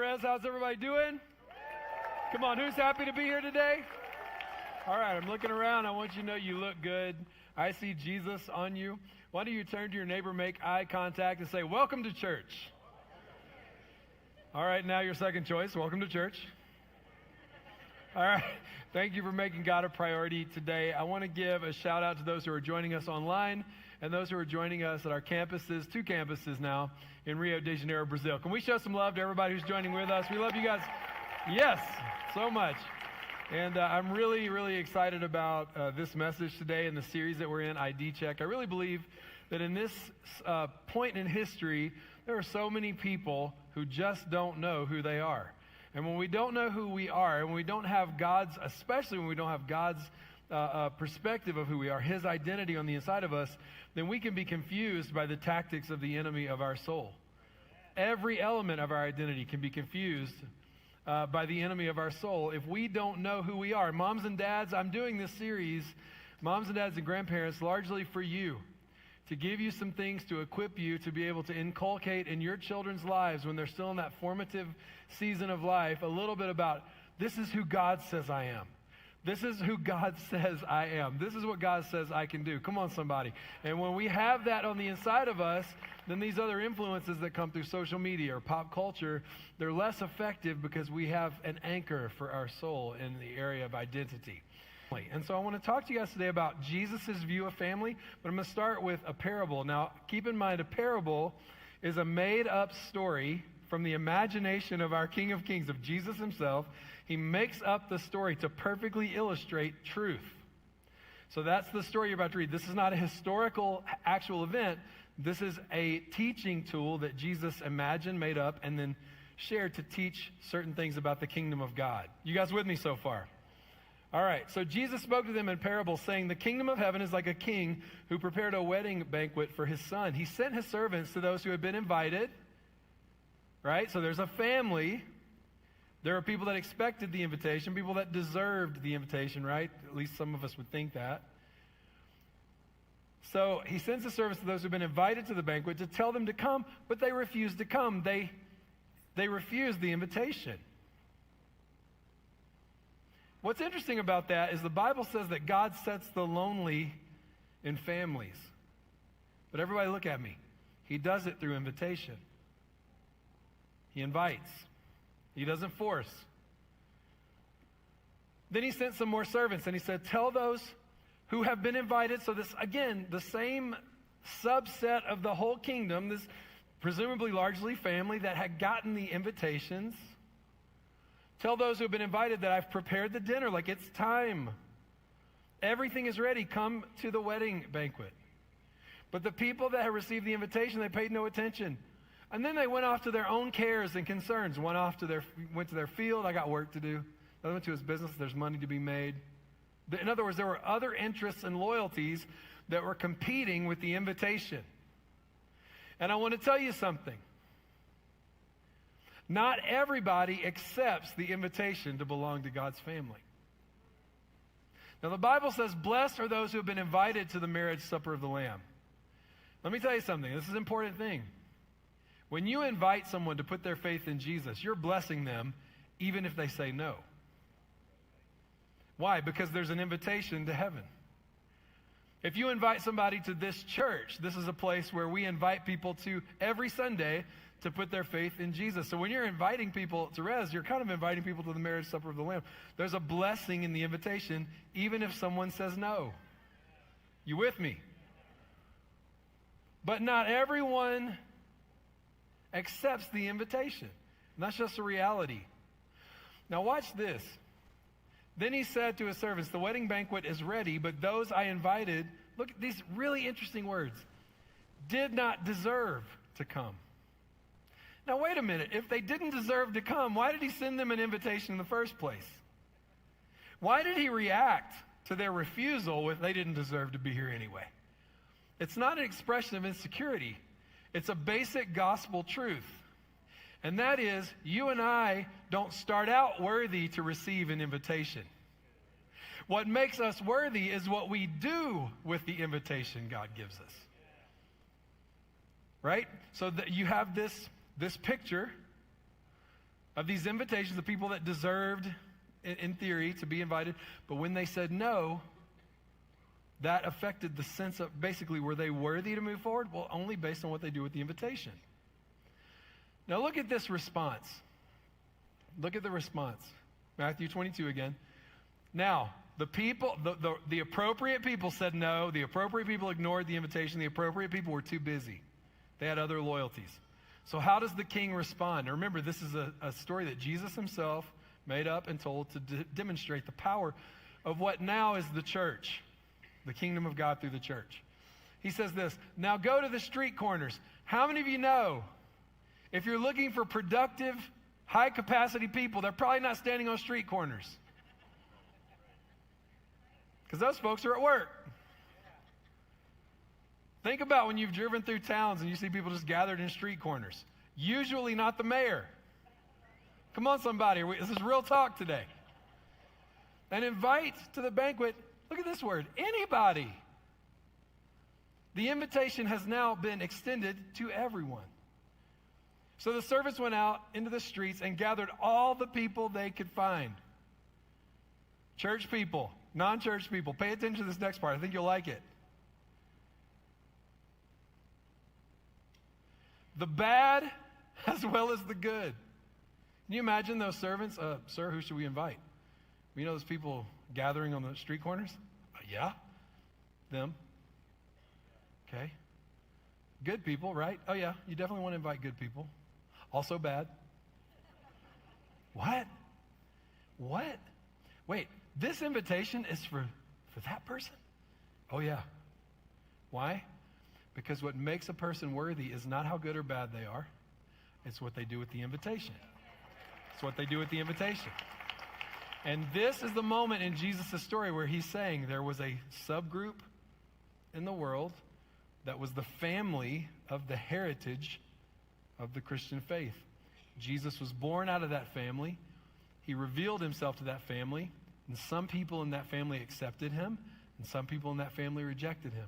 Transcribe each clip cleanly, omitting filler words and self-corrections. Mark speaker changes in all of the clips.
Speaker 1: Res. How's everybody doing? Come on, who's happy to be here today? All right, I'm looking around. I want you to know you look good. I see Jesus on you. Why don't you turn to your neighbor, make eye contact, and say, welcome to church. All right, now your second choice. Welcome to church. All right, thank you for making God a priority today. I want to give a shout out to those who are joining us online and those who are joining us at our campuses, 2 campuses now in Rio de Janeiro, Brazil. Can we show some love to everybody who's joining with us? We love you guys. Yes, so much. And I'm really, really excited about this message today and the series that we're in, ID Check. I really believe that in this point in history, there are so many people who just don't know who they are. And when we don't know who we are, and when we don't have God's, especially when we don't have God's perspective of who we are, His identity on the inside of us, then we can be confused by the tactics of the enemy of our soul. Every element of our identity can be confused by the enemy of our soul if we don't know who we are. Moms and dads, I'm doing this series, moms and dads and grandparents, largely for you, to give you some things to equip you to be able to inculcate in your children's lives when they're still in that formative season of life a little bit about, this is who God says I am. This is who God says I am. This is what God says I can do. Come on, somebody. And when we have that on the inside of us, then these other influences that come through social media or pop culture, they're less effective because we have an anchor for our soul in the area of identity. And so I want to talk to you guys today about Jesus' view of family, but I'm going to start with a parable. Now, keep in mind, a parable is a made-up story from the imagination of our King of Kings, of Jesus himself. He makes up the story to perfectly illustrate truth. So that's the story you're about to read. This is not a historical actual event. This is a teaching tool that Jesus imagined, made up, and then shared to teach certain things about the kingdom of God. You guys with me so far? All right, so Jesus spoke to them in parables, saying, the kingdom of heaven is like a king who prepared a wedding banquet for his son. He sent his servants to those who had been invited, right? So there's a family. There are people that expected the invitation, people that deserved the invitation, right? At least some of us would think that. So he sends his servants to those who have been invited to the banquet to tell them to come, but they refused to come. They refused the invitation. What's interesting about that is the Bible says that God sets the lonely in families. But everybody look at me. He does it through invitation. He invites. He doesn't force. Then he sent some more servants and he said, tell those who have been invited. So this, again, the same subset of the whole kingdom, this presumably largely family that had gotten the invitations. Tell those who have been invited that I've prepared the dinner, like it's time. Everything is ready. Come to the wedding banquet. But the people that had received the invitation, they paid no attention. And then they went off to their own cares and concerns. Went to their field. I got work to do. Another went to his business. There's money to be made. In other words, there were other interests and loyalties that were competing with the invitation. And I want to tell you something. Not everybody accepts the invitation to belong to God's family. Now, the Bible says, blessed are those who have been invited to the marriage supper of the Lamb. Let me tell you something. This is an important thing. When you invite someone to put their faith in Jesus, you're blessing them even if they say no. Why? Because there's an invitation to heaven. If you invite somebody to this church, this is a place where we invite people to every Sunday to put their faith in Jesus. So when you're inviting people to Res, you're kind of inviting people to the marriage supper of the Lamb. There's a blessing in the invitation, even if someone says no. You with me? But not everyone accepts the invitation. And that's just a reality. Now watch this. Then he said to his servants, the wedding banquet is ready, but those I invited, look at these really interesting words, did not deserve to come. Now, wait a minute. If they didn't deserve to come, why did he send them an invitation in the first place? Why did he react to their refusal with they didn't deserve to be here anyway? It's not an expression of insecurity. It's a basic gospel truth. And that is, you and I don't start out worthy to receive an invitation. What makes us worthy is what we do with the invitation God gives us. Right? So that you have this picture of these invitations of people that deserved, in theory, to be invited. But when they said no, that affected the sense of basically, were they worthy to move forward? Well, only based on what they do with the invitation. Now look at this response. Look at the response. Matthew 22 again. Now, the people, the appropriate people said no. The appropriate people ignored the invitation. The appropriate people were too busy. They had other loyalties. So how does the king respond? Now remember, this is a story that Jesus himself made up and told to demonstrate the power of what now is the church, the kingdom of God through the church. He says this, now go to the street corners. How many of you know, if you're looking for productive, high-capacity people, they're probably not standing on street corners. Because those folks are at work. Think about when you've driven through towns and you see people just gathered in street corners. Usually not the mayor. Come on, somebody. This is real talk today. And invite to the banquet, look at this word, anybody. The invitation has now been extended to everyone. So the servants went out into the streets and gathered all the people they could find. Church people, non-church people. Pay attention to this next part. I think you'll like it. The bad as well as the good. Can you imagine those servants? Sir, who should we invite? You know those people gathering on the street corners? Yeah, them. Okay. Good people, right? Oh yeah, you definitely want to invite good people. Also bad. What? Wait, this invitation is for that person? Oh yeah. Why? Because what makes a person worthy is not how good or bad they are. It's what they do with the invitation. It's what they do with the invitation. And this is the moment in Jesus' story where he's saying there was a subgroup in the world that was the family of the heritage of the Christian faith. Jesus was born out of that family. He revealed himself to that family. And some people in that family accepted him, and some people in that family rejected him.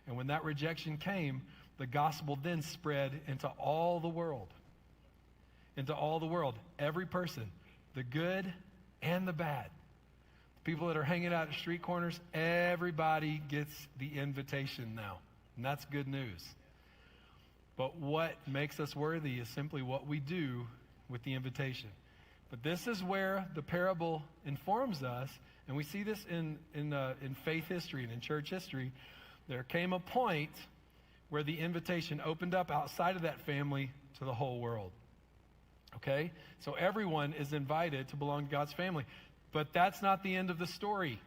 Speaker 1: And when that rejection came, the gospel then spread into all the world. Into all the world. Every person, the good and the bad. People that are hanging out at street corners, everybody gets the invitation now. And that's good news. But what makes us worthy is simply what we do with the invitation. But this is where the parable informs us, and we see this in faith history and in church history. There came a point where the invitation opened up outside of that family to the whole world. Okay? So everyone is invited to belong to God's family. But that's not the end of the story.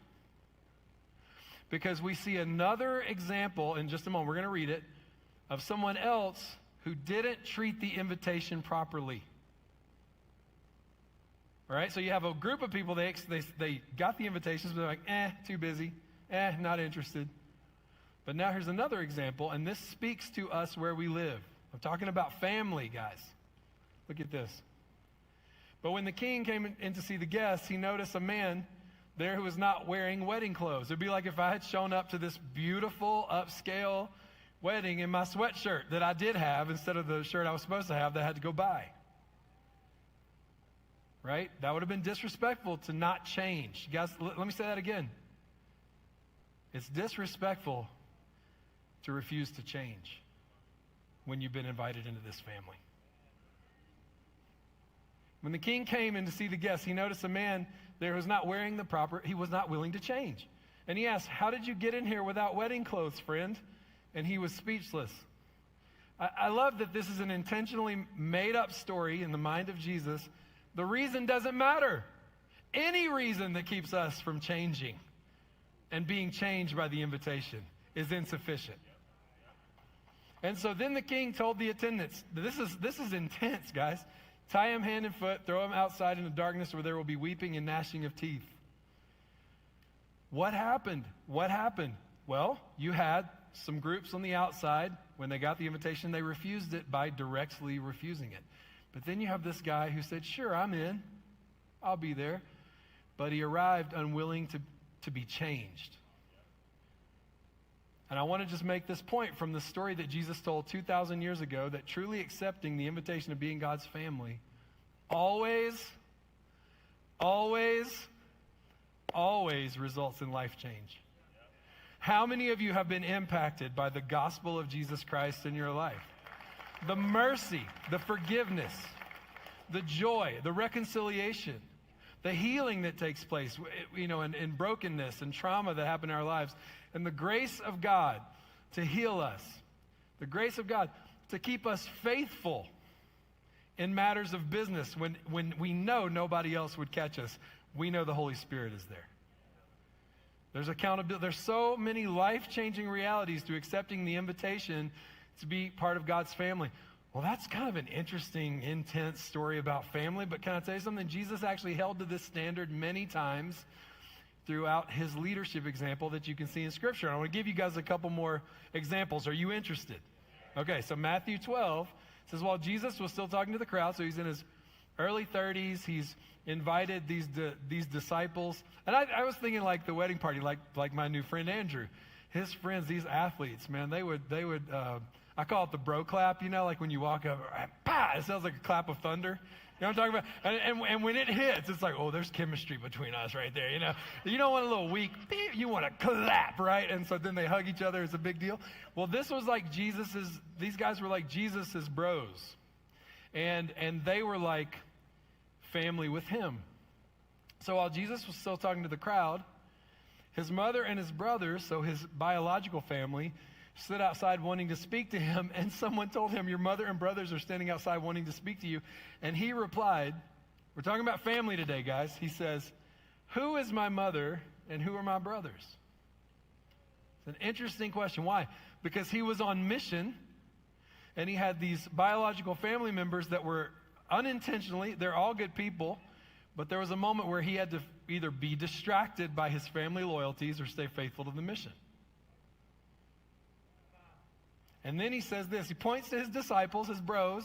Speaker 1: Because we see another example in just a moment, we're going to read it, of someone else who didn't treat the invitation properly. All right? So you have a group of people, they got the invitations, but they're like, too busy, not interested. But now here's another example, and this speaks to us where we live. I'm talking about family, guys. Look at this. But when the king came in to see the guests, he noticed a man there who was not wearing wedding clothes. It'd be like if I had shown up to this beautiful, upscale wedding in my sweatshirt that I did have instead of the shirt I was supposed to have that I had to go buy. Right? That would have been disrespectful to not change. Guys, let me say that again. It's disrespectful to refuse to change when you've been invited into this family. When the king came in to see the guests, he noticed a man there who was not wearing he was not willing to change. And he asked, how did you get in here without wedding clothes, friend? And he was speechless. I love that this is an intentionally made up story in the mind of Jesus. The reason doesn't matter. Any reason that keeps us from changing and being changed by the invitation is insufficient. And so then the king told the attendants, this is intense, guys. Tie him hand and foot, throw him outside in the darkness where there will be weeping and gnashing of teeth. What happened? Well, you had some groups on the outside. When they got the invitation, they refused it by directly refusing it. But then you have this guy who said, sure, I'm in. I'll be there. But he arrived unwilling to be changed. And I want to just make this point from the story that Jesus told 2,000 years ago, that truly accepting the invitation of being God's family always, always, always results in life change. How many of you have been impacted by the gospel of Jesus Christ in your life? The mercy, the forgiveness, the joy, the reconciliation, the healing that takes place, in brokenness and trauma that happen in our lives, and the grace of God to heal us, the grace of God to keep us faithful in matters of business when we know nobody else would catch us. We know the Holy Spirit is there. There's accountability. There's so many life-changing realities to accepting the invitation to be part of God's family. Well, that's kind of an interesting, intense story about family, but can I tell you something? Jesus actually held to this standard many times throughout his leadership example that you can see in Scripture. I want to give you guys a couple more examples. Are you interested? Okay, so Matthew 12 says, while Jesus was still talking to the crowd, so he's in his early 30s, he's invited these disciples. And I was thinking like the wedding party, like my new friend Andrew. His friends, these athletes, man, they would I call it the bro clap, like when you walk up, bah, it sounds like a clap of thunder. You know what I'm talking about? And when it hits, it's like, oh, there's chemistry between us right there, You don't want a little weak, you want to clap, right? And so then they hug each other. It's a big deal. Well, this was like these guys were like Jesus's bros. And they were like family with him. So while Jesus was still talking to the crowd, his mother and his brothers, so his biological family, stood outside wanting to speak to him, and someone told him, your mother and brothers are standing outside wanting to speak to you. And he replied, we're talking about family today, guys. He says, who is my mother and who are my brothers? It's an interesting question. Why? Because he was on mission, and he had these biological family members that were unintentionally, they're all good people, but there was a moment where he had to either be distracted by his family loyalties or stay faithful to the mission. And then he says this, he points to his disciples, his bros,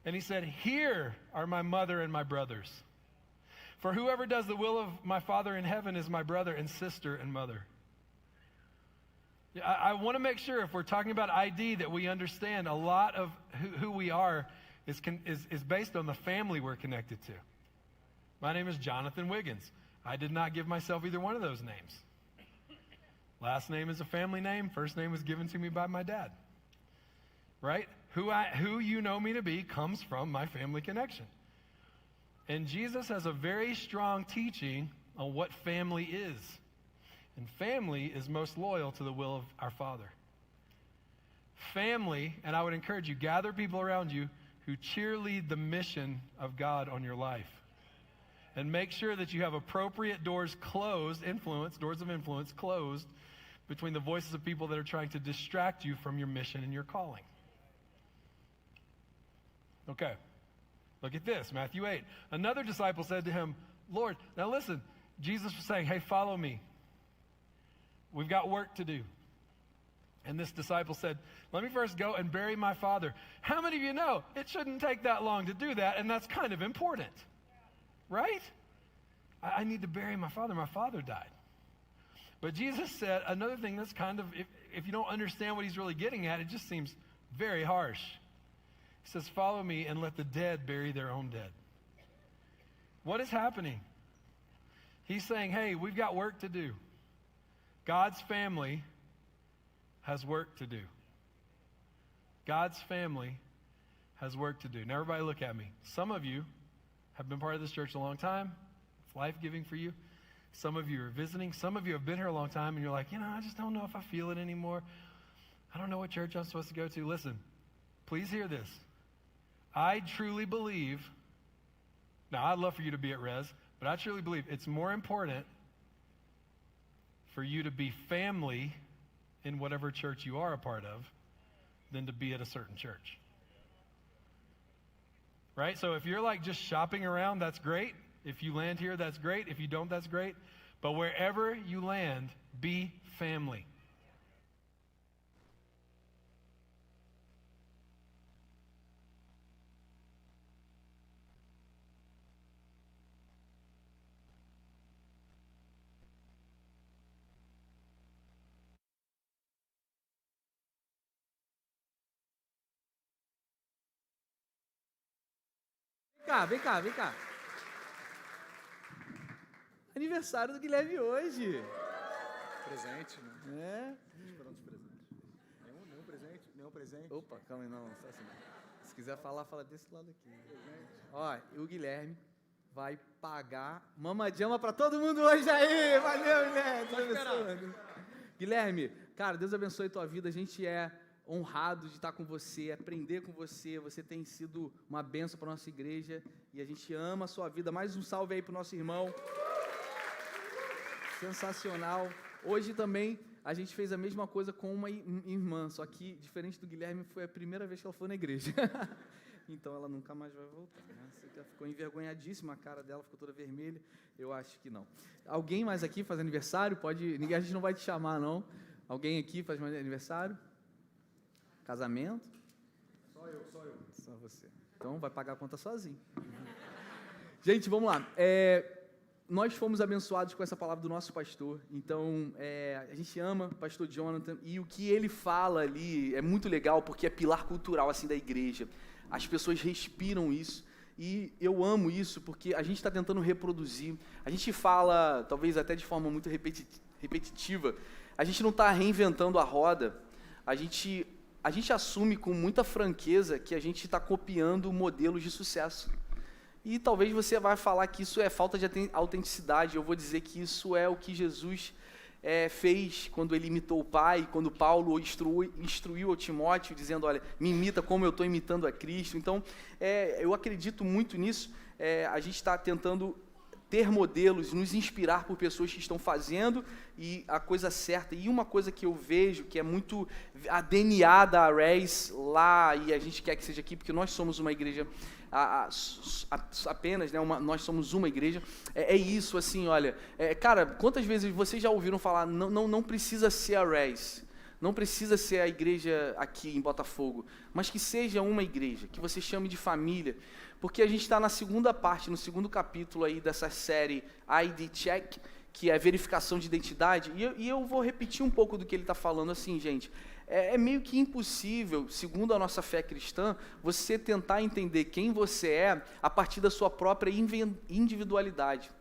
Speaker 1: and he said, here are my mother and my brothers. For whoever does the will of my Father in heaven is my brother and sister and mother. I want to make sure if we're talking about ID that we understand a lot of who we are is based on the family we're connected to. My name is Jonathan Wiggins. I did not give myself either one of those names. Last name is a family name. First name was given to me by my dad. Right? Who you know me to be comes from my family connection. And Jesus has a very strong teaching on what family is. And family is most loyal to the will of our Father. Family, and I would encourage you, gather people around you who cheerlead the mission of God on your life. And make sure that you have appropriate doors closed, doors of influence closed between the voices of people that are trying to distract you from your mission and your calling. Okay, look at this, Matthew 8. Another disciple said to him, Lord, now listen, Jesus was saying, hey, follow me. We've got work to do. And this disciple said, let me first go and bury my father. How many of you know it shouldn't take that long to do that, and that's kind of important, right? I need to bury my father. My father died. But Jesus said another thing that's kind of, if you don't understand what he's really getting at, it just seems very harsh. He says, follow me and let the dead bury their own dead. What is happening? He's saying, hey, we've got work to do. God's family has work to do. God's family has work to do. Now, everybody look at me. Some of you have been part of this church a long time. It's life-giving for you. Some of you are visiting. Some of you have been here a long time, and you're like, I just don't know if I feel it anymore. I don't know what church I'm supposed to go to. Listen, please hear this. I truly believe, now I'd love for you to be at Res, but I truly believe it's more important for you to be family in whatever church you are a part of than to be at a certain church. Right? So if you're like just shopping around, that's great. If you land here, that's great. If you don't, that's great. But wherever you land, be family.
Speaker 2: Vem cá. Aniversário do Guilherme hoje.
Speaker 3: Presente, né? Esperando os presentes. Nenhum presente.
Speaker 2: Opa, calma aí, não, só assim. Se quiser falar, fala desse lado aqui. Ó, e o Guilherme vai pagar mamadjama pra todo mundo hoje aí. Valeu, Guilherme. Deus abençoe. Guilherme, cara, Deus abençoe a tua vida. A gente é honrado de estar com você, aprender com você. Você tem sido uma bênção para nossa igreja e a gente ama a sua vida. Mais um salve aí pro nosso irmão. Sensacional. Hoje também a gente fez a mesma coisa com uma irmã, só que, diferente do Guilherme, foi a primeira vez que ela foi na igreja. Então ela nunca mais vai voltar, né? Você ficou envergonhadíssima, a cara dela ficou toda vermelha. Eu acho que não. Alguém mais aqui faz aniversário? Pode. A gente não vai te chamar, não. Alguém aqui faz aniversário? Casamento?
Speaker 3: Só eu.
Speaker 2: Só você. Então vai pagar a conta sozinho. Gente, vamos lá. Nós fomos abençoados com essa palavra do nosso pastor, então a gente ama o pastor Jonathan, e o que ele fala ali é muito legal, porque é pilar cultural assim da igreja, as pessoas respiram isso, e eu amo isso, porque a gente está tentando reproduzir, a gente fala, talvez até de forma muito repetitiva, a gente não está reinventando a roda, a gente assume com muita franqueza que a gente está copiando modelos de sucesso. E talvez você vai falar que isso é falta de autenticidade. Eu vou dizer que isso é o que Jesus fez quando ele imitou o Pai, quando Paulo instruiu o Timóteo, dizendo, olha, me imita como eu estou imitando a Cristo. Então, eu acredito muito nisso. A gente está tentando ter modelos, nos inspirar por pessoas que estão fazendo e a coisa certa. E uma coisa que eu vejo, que é muito a DNA da Race lá, e a gente quer que seja aqui, porque nós somos uma igreja apenas, né, nós somos uma igreja, isso, assim, olha, cara, quantas vezes vocês já ouviram falar, não precisa ser a Race, não precisa ser a igreja aqui em Botafogo, mas que seja uma igreja, que você chame de família, porque a gente está na segunda parte, no segundo capítulo aí dessa série ID Check, que é verificação de identidade, e eu vou repetir um pouco do que ele está falando, assim, gente, é meio que impossível, segundo a nossa fé cristã, você tentar entender quem você é a partir da sua própria individualidade.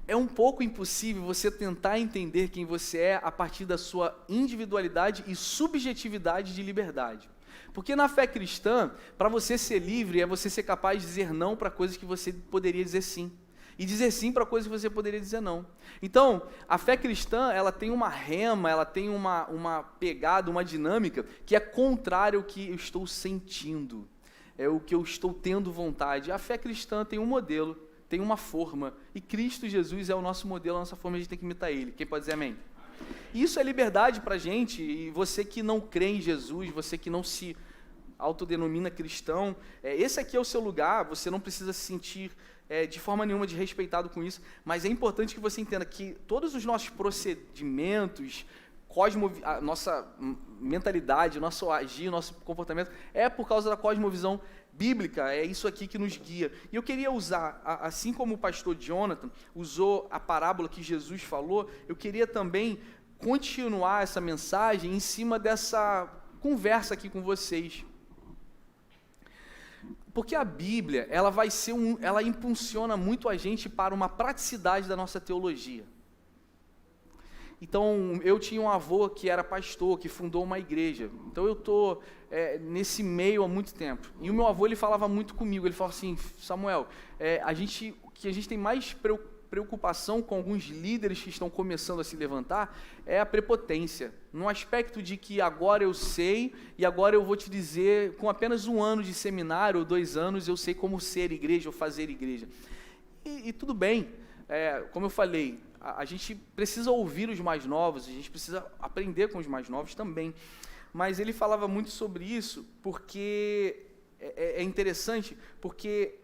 Speaker 2: É um pouco impossível você tentar entender quem você é a partir da sua individualidade e subjetividade de liberdade. Porque na fé cristã, para você ser livre, é você ser capaz de dizer não para coisas que você poderia dizer sim. E dizer sim para coisas que você poderia dizer não. Então, a fé cristã, ela tem uma rema, ela tem uma pegada, uma dinâmica, que é contrária ao que eu estou sentindo, é o que eu estou tendo vontade. A fé cristã tem um modelo, tem uma forma, e Cristo Jesus é o nosso modelo, a nossa forma, a gente tem que imitar Ele. Quem pode dizer amém? Isso é liberdade para a gente, e você que não crê em Jesus, você que não se autodenomina cristão, esse aqui é o seu lugar, você não precisa se sentir de forma nenhuma desrespeitado com isso, mas é importante que você entenda que todos os nossos procedimentos, a nossa mentalidade, nosso agir, nosso comportamento, é por causa da cosmovisão bíblica, é isso aqui que nos guia. E eu queria usar, assim como o pastor Jonathan usou a parábola que Jesus falou, eu queria também continuar essa mensagem em cima dessa conversa aqui com vocês. Porque a Bíblia, ela impulsiona muito a gente para uma praticidade da nossa teologia. Então, eu tinha um avô que era pastor, que fundou uma igreja. Então, eu estou nesse meio há muito tempo. E o meu avô, ele falava muito comigo. Ele falava assim, Samuel, o que a gente tem mais preocupação com alguns líderes que estão começando a se levantar é a prepotência. No aspecto de que agora eu sei e agora eu vou te dizer, com apenas 1 ano de seminário ou 2 anos, eu sei como ser igreja ou fazer igreja. E tudo bem, como eu falei, a gente precisa ouvir os mais novos, a gente precisa aprender com os mais novos também. Mas ele falava muito sobre isso porque é interessante, porque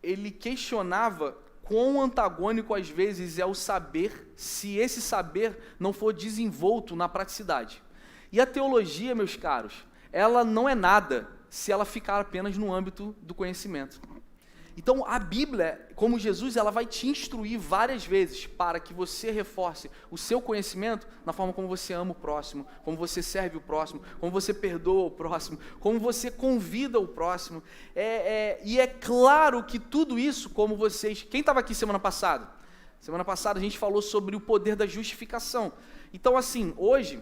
Speaker 2: ele questionava quão antagônico às vezes é o saber, se esse saber não for desenvolto na praticidade. E a teologia, meus caros, ela não é nada se ela ficar apenas no âmbito do conhecimento. Então, a Bíblia, como Jesus, ela vai te instruir várias vezes para que você reforce o seu conhecimento na forma como você ama o próximo, como você serve o próximo, como você perdoa o próximo, como você convida o próximo. E é claro que tudo isso, como vocês... Quem estava aqui semana passada? Semana passada a gente falou sobre o poder da justificação. Então, assim, hoje,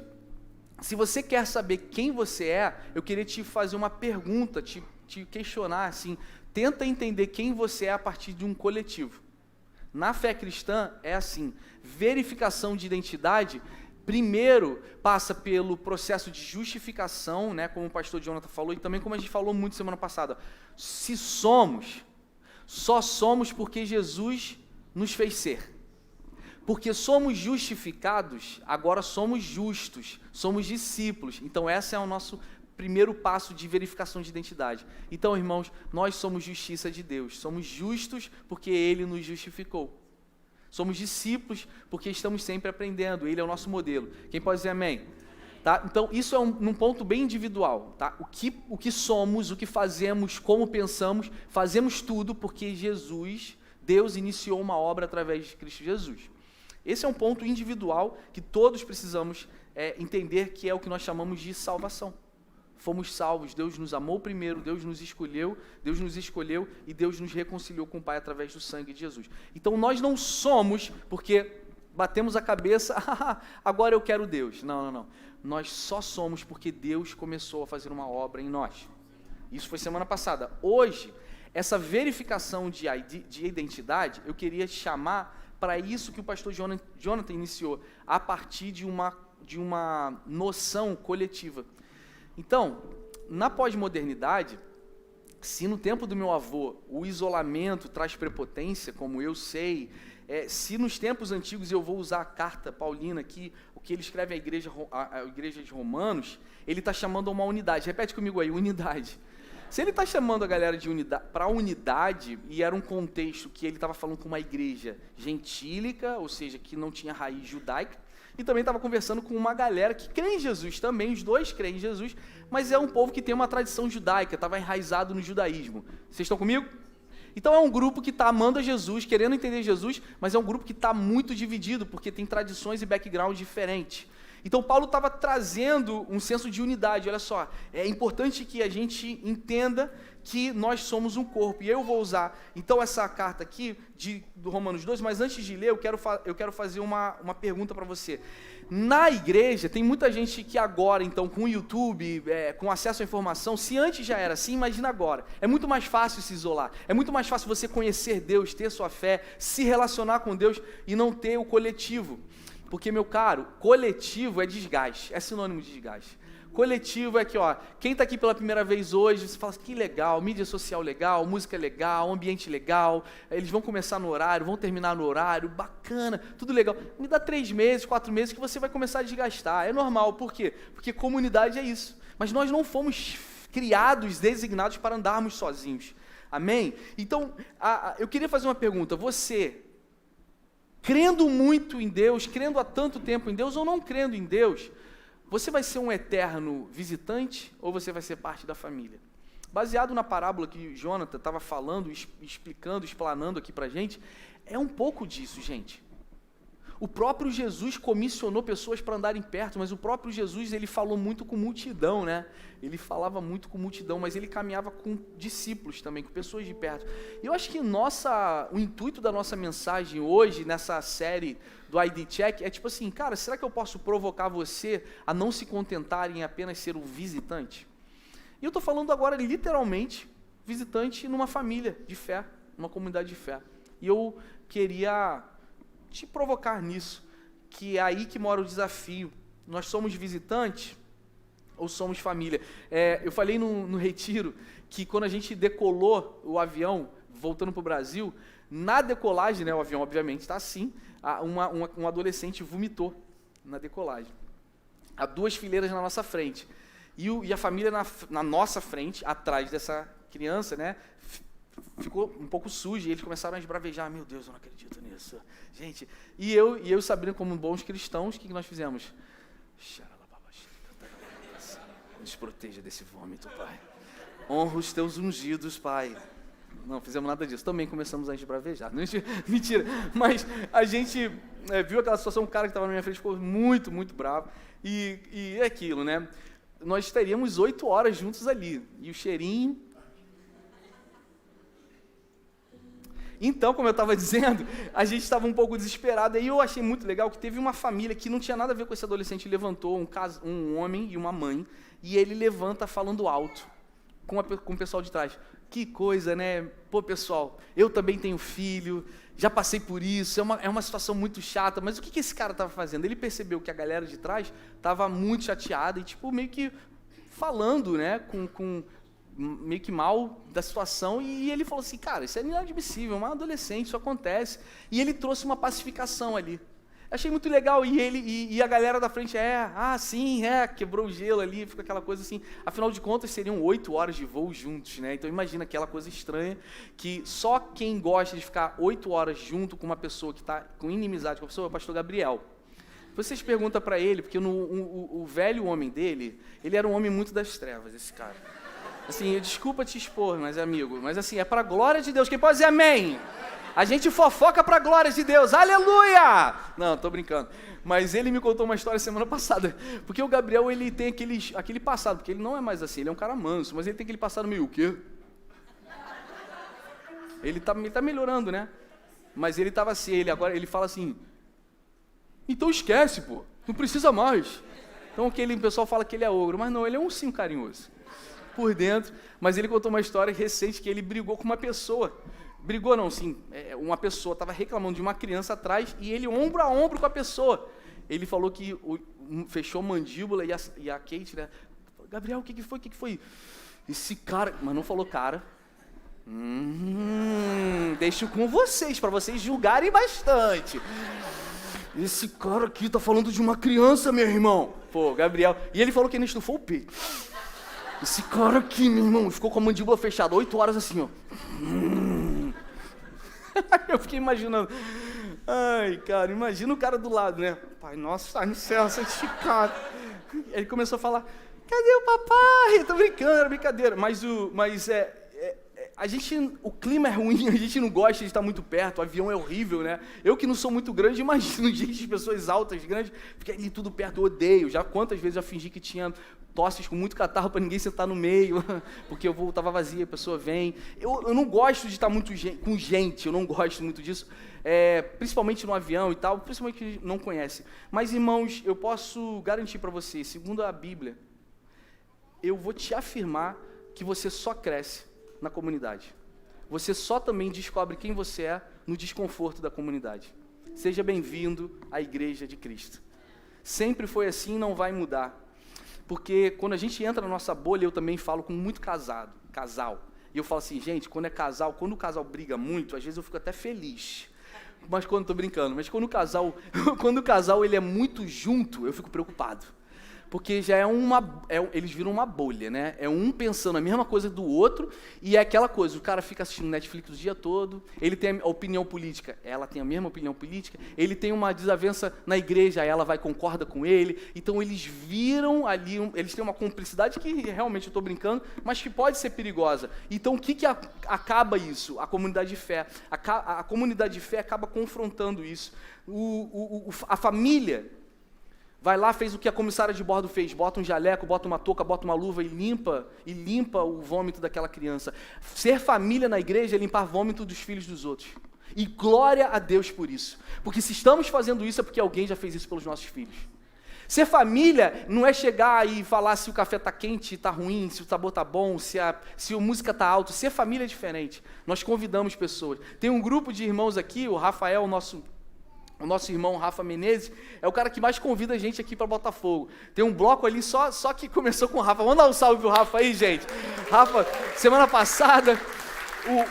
Speaker 2: se você quer saber quem você é, eu queria te fazer uma pergunta, te questionar, assim... Tenta entender quem você é a partir de um coletivo. Na fé cristã é assim, verificação de identidade, primeiro passa pelo processo de justificação, né, como o pastor Jonathan falou, e também como a gente falou muito semana passada. Se somos, só somos porque Jesus nos fez ser. Porque somos justificados, agora somos justos, somos discípulos. Então esse é o nosso primeiro passo de verificação de identidade. Então, irmãos, nós somos justiça de Deus. Somos justos porque Ele nos justificou. Somos discípulos porque estamos sempre aprendendo. Ele é o nosso modelo. Quem pode dizer amém? Tá? Então, isso é num ponto bem individual. Tá? O que somos, o que fazemos, como pensamos, fazemos tudo porque Jesus, Deus, iniciou uma obra através de Cristo Jesus. Esse é um ponto individual que todos precisamos entender, que é o que nós chamamos de salvação. Fomos salvos, Deus nos amou primeiro, Deus nos escolheu e Deus nos reconciliou com o Pai através do sangue de Jesus. Então nós não somos porque batemos a cabeça, agora eu quero Deus. Não. Nós só somos porque Deus começou a fazer uma obra em nós. Isso foi semana passada. Hoje, essa verificação de identidade, eu queria chamar para isso que o pastor Jonathan iniciou, a partir de uma noção coletiva. Então, na pós-modernidade, se no tempo do meu avô o isolamento traz prepotência, como eu sei, se nos tempos antigos eu vou usar a carta paulina aqui, o que ele escreve à igreja de Romanos, ele está chamando a uma unidade. Repete comigo aí, unidade. Se ele está chamando a galera para unidade, e era um contexto que ele estava falando com uma igreja gentílica, ou seja, que não tinha raiz judaica, e também estava conversando com uma galera que crê em Jesus também, os dois creem em Jesus, mas é um povo que tem uma tradição judaica, estava enraizado no judaísmo. Vocês estão comigo? Então é um grupo que está amando a Jesus, querendo entender Jesus, mas é um grupo que está muito dividido, porque tem tradições e background diferentes. Então Paulo estava trazendo um senso de unidade. Olha só, é importante que a gente entenda que nós somos um corpo. E eu vou usar, então, essa carta aqui, do Romanos 2, mas antes de ler, eu quero fazer uma pergunta para você. Na igreja, tem muita gente que agora, então, com o YouTube, com acesso à informação, se antes já era assim, imagina agora. É muito mais fácil se isolar. É muito mais fácil você conhecer Deus, ter sua fé, se relacionar com Deus e não ter o coletivo. Porque, meu caro, coletivo é desgaste, é sinônimo de desgaste. Coletivo é que, quem está aqui pela primeira vez hoje, você fala, que legal, mídia social legal, música legal, ambiente legal, eles vão começar no horário, vão terminar no horário, bacana, tudo legal. Me dá 3 meses, 4 meses que você vai começar a desgastar, é normal, por quê? Porque comunidade é isso. Mas nós não fomos criados, designados para andarmos sozinhos, amém? Então, eu queria fazer uma pergunta, você, crendo muito em Deus, crendo há tanto tempo em Deus ou não crendo em Deus, você vai ser um eterno visitante ou você vai ser parte da família? Baseado na parábola que o Jonathan estava falando, explicando, explanando aqui para a gente, é um pouco disso, gente. O próprio Jesus comissionou pessoas para andarem perto, mas o próprio Jesus, ele falou muito com multidão, né? Ele falava muito com multidão, mas ele caminhava com discípulos também, com pessoas de perto. E eu acho que o intuito da nossa mensagem hoje, nessa série do ID Check, é tipo assim, cara, será que eu posso provocar você a não se contentar em apenas ser um visitante? E eu estou falando agora, literalmente, visitante numa família de fé, numa comunidade de fé. E eu queria te provocar nisso, que é aí que mora o desafio. Nós somos visitantes ou somos família? Eu falei no retiro que quando a gente decolou o avião, voltando para o Brasil, na decolagem, né, o avião obviamente está assim, um adolescente vomitou na decolagem. Há 2 fileiras na nossa frente. E a família na nossa frente, atrás dessa criança, né, ficou um pouco sujo, e eles começaram a esbravejar, meu Deus, eu não acredito nisso, gente. E eu sabendo como bons cristãos, o que nós fizemos? Nos proteja desse vômito, Pai. Honra os teus ungidos, Pai. Não fizemos nada disso. Também começamos a esbravejar. Mentira. Mas a gente viu aquela situação, um cara que estava na minha frente ficou muito, muito bravo. E é aquilo, né? Nós teríamos 8 horas juntos ali. E o cheirinho... Então, como eu estava dizendo, a gente estava um pouco desesperado. E eu achei muito legal que teve uma família que não tinha nada a ver com esse adolescente. Levantou um homem e uma mãe. E ele levanta falando alto com o pessoal de trás. Que coisa, né? Pô, pessoal, eu também tenho filho, já passei por isso, é uma situação muito chata, mas o que esse cara estava fazendo? Ele percebeu que a galera de trás estava muito chateada e, tipo, meio que falando, né, com meio que mal da situação, e ele falou assim, cara, isso é inadmissível, é uma adolescente, isso acontece, e ele trouxe uma pacificação ali. Achei muito legal, e a galera da frente, sim, quebrou o gelo ali, fica aquela coisa assim, afinal de contas seriam 8 horas de voo juntos, né, então imagina aquela coisa estranha, que só quem gosta de ficar 8 horas junto com uma pessoa que está com inimizade com a pessoa é o pastor Gabriel. Vocês perguntam para ele, porque o velho homem dele, ele era um homem muito das trevas, esse cara. Assim, desculpa te expor, mas amigo, mas assim, é para a glória de Deus, quem pode dizer amém? A gente fofoca para a glória de Deus, aleluia! Não, tô brincando. Mas ele me contou uma história semana passada, porque o Gabriel, ele tem aquele passado, porque ele não é mais assim, ele é um cara manso, mas ele tem aquele passado meio, o quê? Ele tá melhorando, né? Mas ele tava assim, ele fala assim, então esquece, pô, não precisa mais. Então o pessoal fala que ele é ogro, mas não, ele é um sim carinhoso, por dentro. Mas ele contou uma história recente que ele brigou com uma pessoa. Brigou não, sim, uma pessoa estava reclamando de uma criança atrás e ele ombro a ombro com a pessoa. Ele falou que fechou a mandíbula e a Kate, né? Gabriel, o que foi? Esse cara, mas não falou cara. Deixo com vocês, para vocês julgarem bastante. Esse cara aqui tá falando de uma criança, meu irmão. Pô, Gabriel. E ele falou que ele estufou o peito. Esse cara aqui, meu irmão, ficou com a mandíbula fechada, 8 horas assim, ó. Eu fiquei imaginando. Ai, cara, imagina o cara do lado, né? Pai, nossa, sai no céu, santificado. Ele começou a falar, cadê o papai? Tô brincando, era brincadeira. Mas o clima é ruim, a gente não gosta de estar muito perto, o avião é horrível, né? Eu que não sou muito grande, imagino gente, pessoas altas, grandes, fica ali tudo perto, eu odeio. Já quantas vezes eu fingi que tinha tosses com muito catarro para ninguém sentar no meio, porque eu estava vazia, a pessoa vem. Eu não gosto de estar muito com gente, eu não gosto muito disso, principalmente no avião e tal, principalmente que não conhece. Mas, irmãos, eu posso garantir para você, segundo a Bíblia, eu vou te afirmar que você só cresce na comunidade. Você só também descobre quem você é no desconforto da comunidade. Seja bem-vindo à Igreja de Cristo. Sempre foi assim e não vai mudar. Porque quando a gente entra na nossa bolha, eu também falo com muito casal. E eu falo assim, gente, quando o casal briga muito, às vezes eu fico até feliz. Mas quando estou brincando, mas quando o casal ele é muito junto, eu fico preocupado. Porque já eles viram uma bolha, né? É um pensando a mesma coisa do outro, e é aquela coisa, o cara fica assistindo Netflix o dia todo, ele tem a opinião política, ela tem a mesma opinião política, ele tem uma desavença na igreja, ela concorda com ele, então eles viram ali, eles têm uma cumplicidade que realmente eu estou brincando, mas que pode ser perigosa. Então o que acaba isso? A comunidade de fé. A comunidade de fé acaba confrontando isso. A família vai lá, fez o que a comissária de bordo fez, bota um jaleco, bota uma touca, bota uma luva e limpa o vômito daquela criança. Ser família na igreja é limpar vômito dos filhos dos outros. E glória a Deus por isso. Porque se estamos fazendo isso é porque alguém já fez isso pelos nossos filhos. Ser família não é chegar e falar se o café está quente, está ruim, se o sabor está bom, se a música está alta. Ser família é diferente. Nós convidamos pessoas. Tem um grupo de irmãos aqui, o Rafael, o nosso irmão Rafa Menezes, é o cara que mais convida a gente aqui para Botafogo. Tem um bloco ali só que começou com o Rafa. Vamos dar um salve pro Rafa aí, gente. Rafa, semana passada,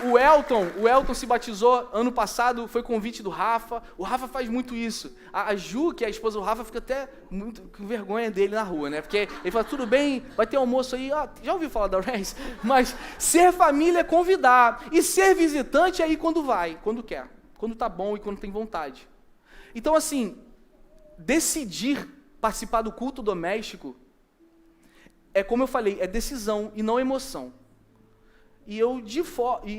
Speaker 2: o Elton se batizou ano passado, foi convite do Rafa. O Rafa faz muito isso. A Ju, que é a esposa do Rafa, fica até muito com vergonha dele na rua, né? Porque ele fala, tudo bem, vai ter almoço aí. Já ouviu falar da Race? Mas ser família é convidar. E ser visitante é ir quando vai, quando quer. Quando tá bom e quando tem vontade. Então, assim, decidir participar do culto doméstico é, como eu falei, é decisão e não emoção. E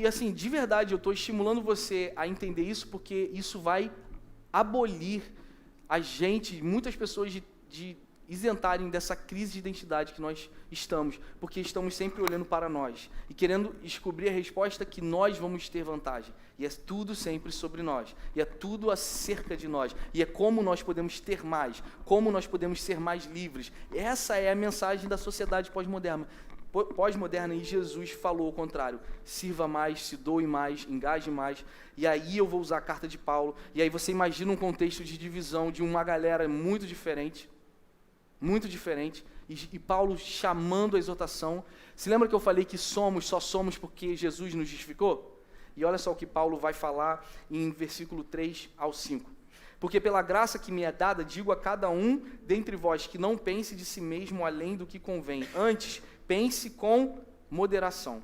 Speaker 2: assim, de verdade, eu estou estimulando você a entender isso, porque isso vai abolir a gente, muitas pessoas de isentarem dessa crise de identidade que nós estamos, porque estamos sempre olhando para nós e querendo descobrir a resposta que nós vamos ter vantagem. E é tudo sempre sobre nós, e é tudo acerca de nós, e é como nós podemos ter mais, como nós podemos ser mais livres. Essa é a mensagem da sociedade pós-moderna, e Jesus falou o contrário: sirva mais, se doe mais, engaje mais. E aí eu vou usar a carta de Paulo, e aí você imagina um contexto de divisão de uma galera muito diferente, e Paulo chamando a exortação. Se lembra que eu falei que só somos porque Jesus nos justificou? E olha só o que Paulo vai falar em versículo 3 ao 5. Porque pela graça que me é dada, digo a cada um dentre vós que não pense de si mesmo além do que convém, antes pense com moderação.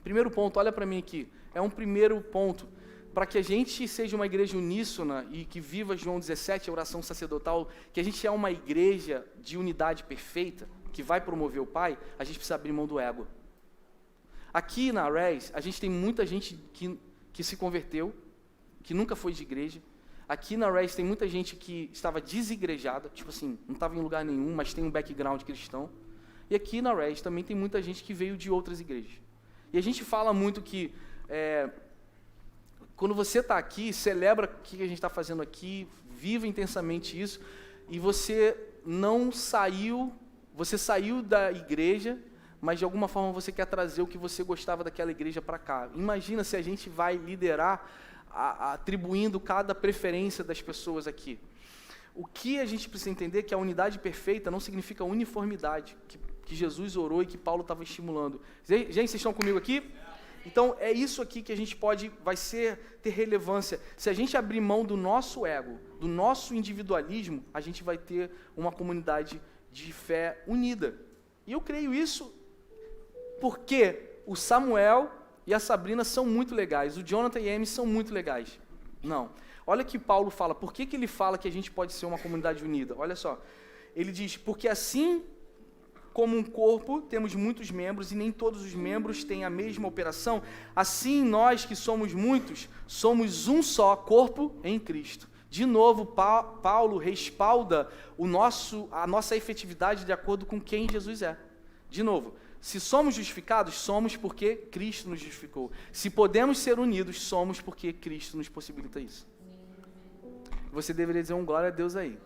Speaker 2: Primeiro ponto, olha para mim aqui, é um primeiro ponto, para que a gente seja uma igreja uníssona e que viva João 17, a oração sacerdotal, que a gente é uma igreja de unidade perfeita, que vai promover o Pai, a gente precisa abrir mão do ego. Aqui na Res, a gente tem muita gente que se converteu, que nunca foi de igreja. Aqui na Res tem muita gente que estava desigrejada, tipo assim, não estava em lugar nenhum, mas tem um background cristão. E aqui na Res também tem muita gente que veio de outras igrejas. E a gente fala muito que quando você está aqui, celebra o que a gente está fazendo aqui, viva intensamente isso, e você saiu da igreja, mas de alguma forma você quer trazer o que você gostava daquela igreja para cá. Imagina se a gente vai liderar atribuindo cada preferência das pessoas aqui. O que a gente precisa entender é que a unidade perfeita não significa uniformidade, que Jesus orou e que Paulo estava estimulando. Gente, vocês estão comigo aqui? Então, é isso aqui que a gente ter relevância. Se a gente abrir mão do nosso ego, do nosso individualismo, a gente vai ter uma comunidade de fé unida. E eu creio isso porque o Samuel e a Sabrina são muito legais, o Jonathan e a Amy são muito legais. Não. Olha que Paulo fala, por que ele fala que a gente pode ser uma comunidade unida? Olha só, ele diz, porque assim como um corpo, temos muitos membros e nem todos os membros têm a mesma operação, assim nós que somos muitos, somos um só corpo em Cristo. De novo, Paulo respalda a nossa efetividade de acordo com quem Jesus é. De novo, se somos justificados, somos porque Cristo nos justificou. Se podemos ser unidos, somos porque Cristo nos possibilita isso. Você deveria dizer um glória a Deus aí.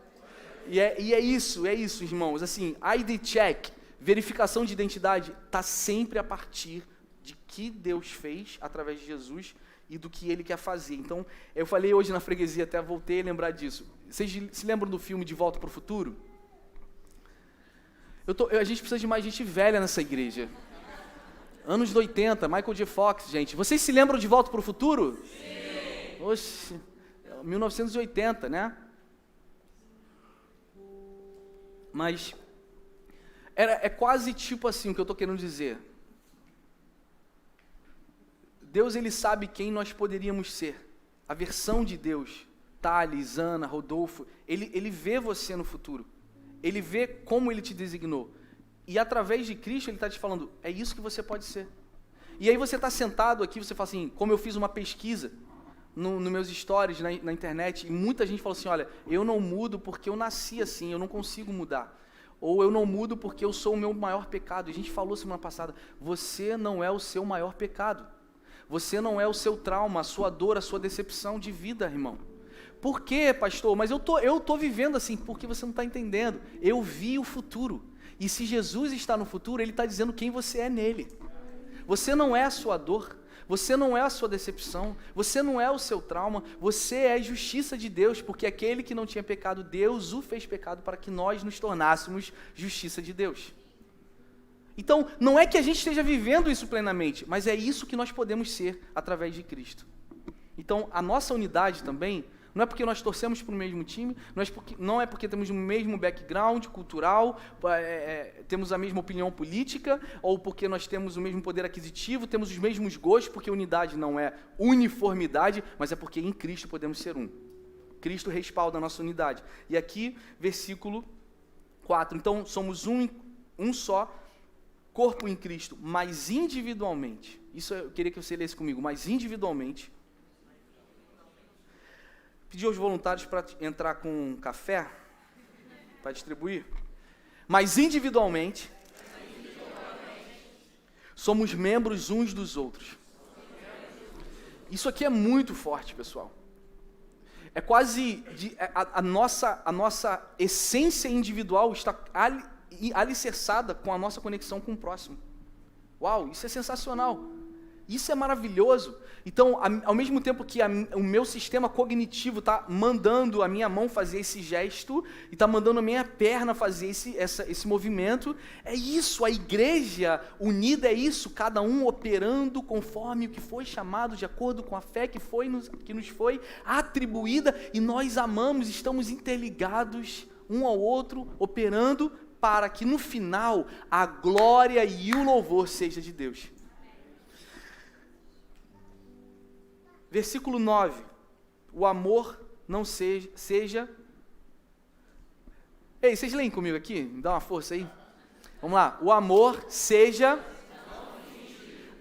Speaker 2: E é isso, irmãos. Assim, ID check, verificação de identidade, está sempre a partir de que Deus fez através de Jesus e do que Ele quer fazer. Então, eu falei hoje na freguesia, até voltei a lembrar disso. Vocês se lembram do filme De Volta para o Futuro? A gente precisa de mais gente velha nessa igreja. Anos 80, Michael J. Fox, gente. Vocês se lembram de Volta para o Futuro? Sim! Oxe, 1980, né? Mas é quase tipo assim o que eu estou querendo dizer. Deus, Ele sabe quem nós poderíamos ser. A versão de Deus, Thales, Ana, Rodolfo, Ele vê você no futuro. Ele vê como Ele te designou. E através de Cristo, Ele está te falando, é isso que você pode ser. E aí você está sentado aqui, você fala assim, como eu fiz uma pesquisa nos meus stories na internet, e muita gente falou assim, olha, eu não mudo porque eu nasci assim, eu não consigo mudar. Ou eu não mudo porque eu sou o meu maior pecado. A gente falou semana passada, você não é o seu maior pecado. Você não é o seu trauma, a sua dor, a sua decepção de vida, irmão. Por quê, pastor? Mas eu tô vivendo assim, porque você não está entendendo. Eu vi o futuro. E se Jesus está no futuro, Ele está dizendo quem você é nele. Você não é a sua dor, você não é a sua decepção, você não é o seu trauma, você é a justiça de Deus, porque aquele que não tinha pecado, Deus o fez pecado para que nós nos tornássemos justiça de Deus. Então, não é que a gente esteja vivendo isso plenamente, mas é isso que nós podemos ser através de Cristo. Então, a nossa unidade também, não é porque nós torcemos para o mesmo time, não é porque temos o mesmo background cultural, temos a mesma opinião política, ou porque nós temos o mesmo poder aquisitivo, temos os mesmos gostos, porque unidade não é uniformidade, mas é porque em Cristo podemos ser um. Cristo respalda a nossa unidade. E aqui, versículo 4. Então, somos um só corpo em Cristo, mas individualmente. Isso eu queria que você lesse comigo, mas individualmente. Pedi aos voluntários para entrar com café, para distribuir. Mas individualmente, somos membros uns dos outros. Isso aqui é muito forte, pessoal. É quase a nossa essência individual está alicerçada com a nossa conexão com o próximo. Uau, isso é sensacional. Isso é maravilhoso. Então, ao mesmo tempo que o meu sistema cognitivo está mandando a minha mão fazer esse gesto, e está mandando a minha perna fazer esse movimento, é isso, a igreja unida é isso, cada um operando conforme o que foi chamado, de acordo com a fé que nos foi atribuída, e nós amamos, estamos interligados um ao outro, operando para que no final a glória e o louvor seja de Deus. Versículo 9, o amor não seja... Ei, vocês leem comigo aqui? Me dá uma força aí. Vamos lá. O amor seja...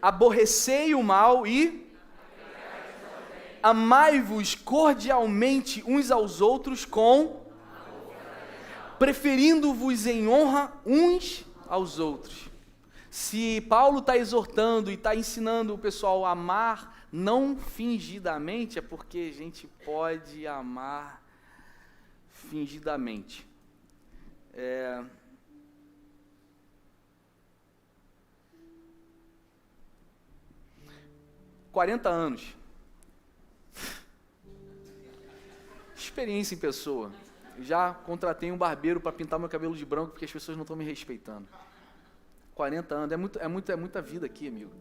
Speaker 2: Aborrecei o mal e... Amai-vos cordialmente uns aos outros com... Preferindo-vos em honra uns aos outros. Se Paulo está exortando e está ensinando o pessoal a amar não fingidamente, é porque a gente pode amar fingidamente. 40 anos. Experiência em pessoa. Já contratei um barbeiro para pintar meu cabelo de branco porque as pessoas não estão me respeitando. 40 anos, é muita vida aqui, amigo.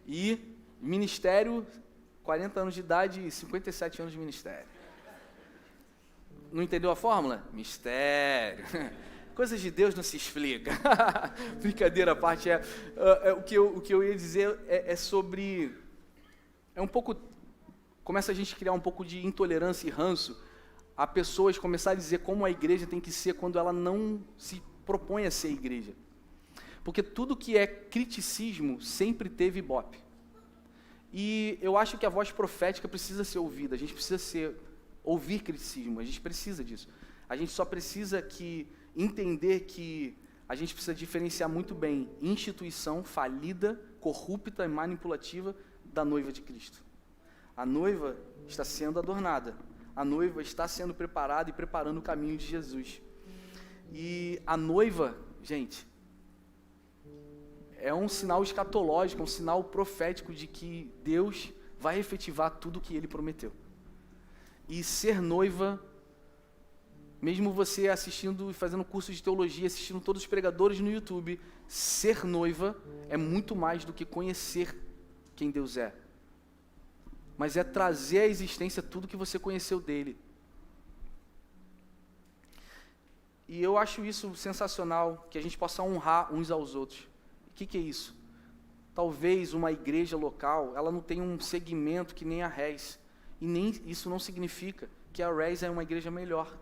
Speaker 2: E ministério, 40 anos de idade e 57 anos de ministério. Não entendeu a fórmula? Mistério. Coisas de Deus não se explica. Brincadeira à parte, o que eu ia dizer é sobre... É um pouco... Começa a gente a criar um pouco de intolerância e ranço a pessoas começarem a dizer como a igreja tem que ser quando ela não se propõe a ser igreja. Porque tudo que é criticismo sempre teve ibope. E eu acho que a voz profética precisa ser ouvida, a gente precisa ouvir criticismo, a gente precisa disso. A gente só precisa entender que a gente precisa diferenciar muito bem instituição falida, corrupta e manipulativa da noiva de Cristo. A noiva está sendo adornada, a noiva está sendo preparada e preparando o caminho de Jesus. E a noiva, gente, é um sinal escatológico, um sinal profético de que Deus vai efetivar tudo o que Ele prometeu. E ser noiva, mesmo você assistindo e fazendo curso de teologia, assistindo todos os pregadores no YouTube, ser noiva é muito mais do que conhecer quem Deus é. Mas é trazer à existência tudo que você conheceu dEle. E eu acho isso sensacional, que a gente possa honrar uns aos outros. O que é isso? Talvez uma igreja local, ela não tenha um segmento que nem a RES. E nem isso não significa que a RES é uma igreja melhor.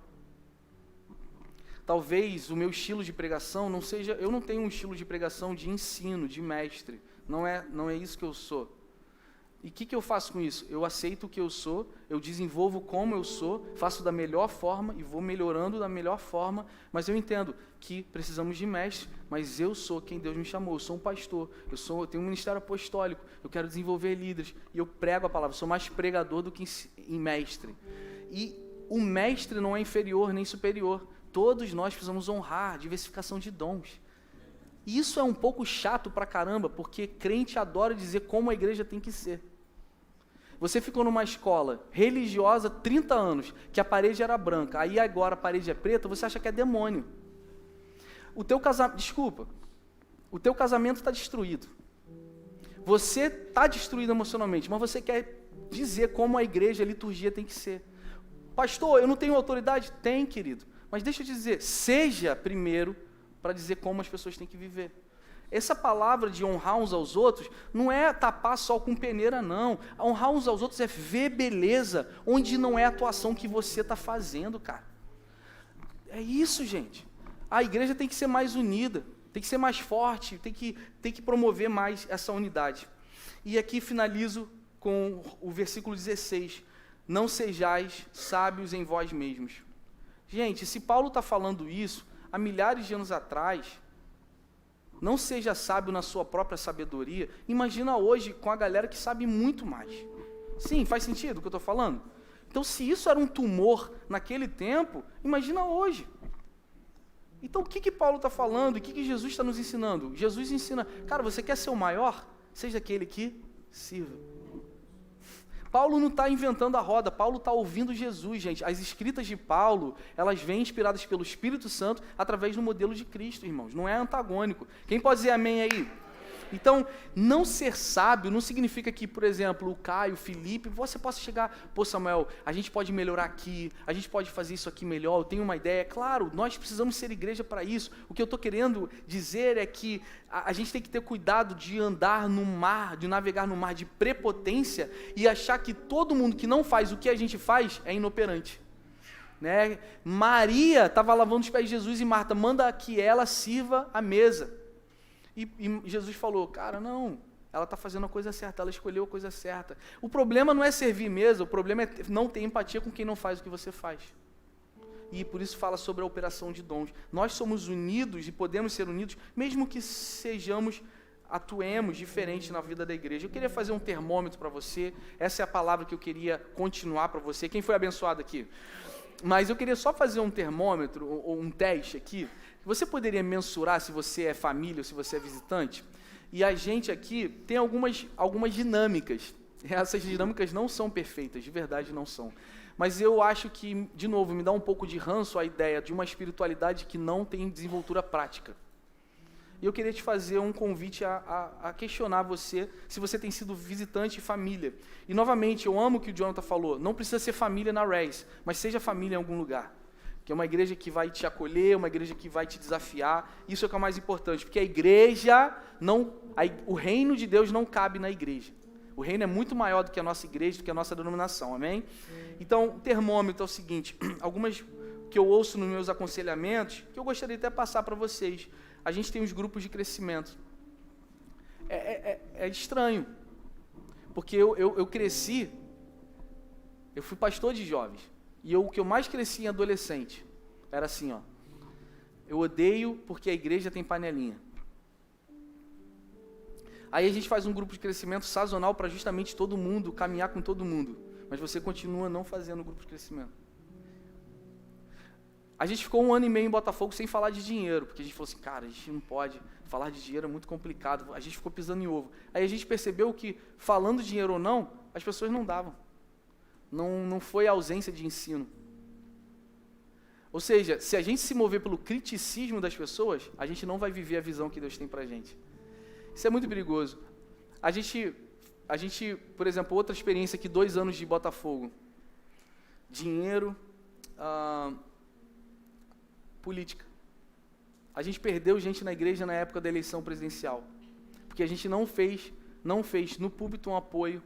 Speaker 2: Talvez o meu estilo de pregação não seja... Eu não tenho um estilo de pregação de ensino, de mestre. Não é isso que eu sou. E o que eu faço com isso? Eu aceito o que eu sou, eu desenvolvo como eu sou, faço da melhor forma e vou melhorando da melhor forma, mas eu entendo que precisamos de mestre, mas eu sou quem Deus me chamou, eu sou um pastor, eu tenho um ministério apostólico, eu quero desenvolver líderes, e eu prego a palavra, eu sou mais pregador do que mestre. E o mestre não é inferior nem superior, todos nós precisamos honrar a diversificação de dons. E isso é um pouco chato pra caramba, porque crente adora dizer como a igreja tem que ser. Você ficou numa escola religiosa 30 anos, que a parede era branca, aí agora a parede é preta, você acha que é demônio. O teu casamento está destruído. Você está destruído emocionalmente, mas você quer dizer como a igreja, a liturgia tem que ser. Pastor, eu não tenho autoridade? Tem, querido. Mas deixa eu te dizer, seja primeiro para dizer como as pessoas têm que viver. Essa palavra de honrar uns aos outros não é tapar sol com peneira, não. Honrar uns aos outros é ver beleza onde não é a atuação que você está fazendo, cara. É isso, gente. A igreja tem que ser mais unida. Tem que ser mais forte, tem que promover mais essa unidade. E aqui finalizo com o versículo 16. Não sejais sábios em vós mesmos. Gente, se Paulo está falando isso há milhares de anos atrás, não seja sábio na sua própria sabedoria, imagina hoje com a galera que sabe muito mais. Sim, faz sentido o que eu estou falando? Então, se isso era um tumor naquele tempo, imagina hoje. Então, o que Paulo está falando? O que Jesus está nos ensinando? Jesus ensina, cara, você quer ser o maior? Seja aquele que sirva. Paulo não está inventando a roda, Paulo está ouvindo Jesus, gente. As escritas de Paulo, elas vêm inspiradas pelo Espírito Santo através do modelo de Cristo, irmãos. Não é antagônico. Quem pode dizer amém aí? Então, não ser sábio não significa que, por exemplo, o Caio, o Felipe, você possa chegar, pô, Samuel, a gente pode melhorar aqui, a gente pode fazer isso aqui melhor, eu tenho uma ideia. Claro, nós precisamos ser igreja para isso. O que eu estou querendo dizer é que a gente tem que ter cuidado de andar no mar, de navegar no mar de prepotência e achar que todo mundo que não faz o que a gente faz é inoperante. Né? Maria estava lavando os pés de Jesus e Marta, manda que ela sirva a mesa. E Jesus falou, cara, não, ela está fazendo a coisa certa, ela escolheu a coisa certa. O problema não é servir mesa, o problema é não ter empatia com quem não faz o que você faz. E por isso fala sobre a operação de dons. Nós somos unidos e podemos ser unidos, mesmo que atuemos diferente na vida da igreja. Eu queria fazer um termômetro para você, essa é a palavra que eu queria continuar para você. Quem foi abençoado aqui? Mas eu queria só fazer um termômetro, ou um teste aqui. Você poderia mensurar se você é família ou se você é visitante? E a gente aqui tem algumas dinâmicas. Essas dinâmicas não são perfeitas, de verdade não são. Mas eu acho que, de novo, me dá um pouco de ranço a ideia de uma espiritualidade que não tem desenvoltura prática. E eu queria te fazer um convite a questionar você, se você tem sido visitante e família. E, novamente, eu amo o que o Jonathan falou, não precisa ser família na Res, mas seja família em algum lugar. Que é uma igreja que vai te acolher, uma igreja que vai te desafiar. Isso é o que é o mais importante, porque a igreja, o reino de Deus não cabe na igreja. O reino é muito maior do que a nossa igreja, do que a nossa denominação, amém? Então, o termômetro é o seguinte, algumas que eu ouço nos meus aconselhamentos, que eu gostaria até de passar para vocês. A gente tem os grupos de crescimento. É estranho, porque eu cresci, eu fui pastor de jovens, e o que eu mais cresci em adolescente era assim, ó, eu odeio porque a igreja tem panelinha. Aí a gente faz um grupo de crescimento sazonal para justamente todo mundo, caminhar com todo mundo, mas você continua não fazendo o grupo de crescimento. A gente ficou 1 ano e meio em Botafogo sem falar de dinheiro, porque a gente falou assim, cara, a gente não pode, falar de dinheiro é muito complicado, a gente ficou pisando em ovo. Aí a gente percebeu que, falando dinheiro ou não, as pessoas não davam. Não foi a ausência de ensino. Ou seja, se a gente se mover pelo criticismo das pessoas, a gente não vai viver a visão que Deus tem pra gente. Isso é muito perigoso. A gente, por exemplo, outra experiência aqui, 2 anos de Botafogo. Dinheiro, política. A gente perdeu gente na igreja na época da eleição presidencial, porque a gente não fez no púlpito um apoio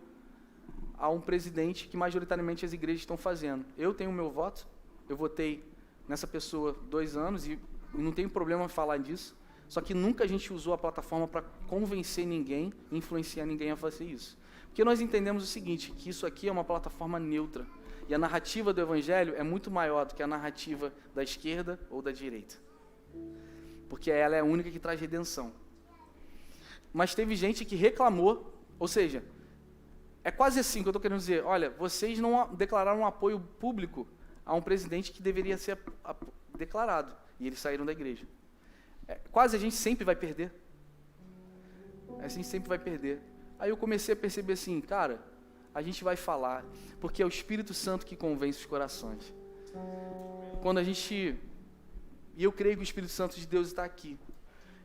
Speaker 2: a um presidente que majoritariamente as igrejas estão fazendo. Eu tenho o meu voto, eu votei nessa pessoa 2 anos e não tenho problema em falar disso, só que nunca a gente usou a plataforma para convencer ninguém, influenciar ninguém a fazer isso. Porque nós entendemos o seguinte, que isso aqui é uma plataforma neutra, e a narrativa do Evangelho é muito maior do que a narrativa da esquerda ou da direita. Porque ela é a única que traz redenção. Mas teve gente que reclamou, ou seja, é quase assim que eu estou querendo dizer, olha, vocês não declararam um apoio público a um presidente que deveria ser declarado, e eles saíram da igreja. Quase a gente sempre vai perder. A gente sempre vai perder. Aí eu comecei a perceber assim, cara, a gente vai falar, porque é o Espírito Santo que convence os corações. Quando a gente... E eu creio que o Espírito Santo de Deus está aqui.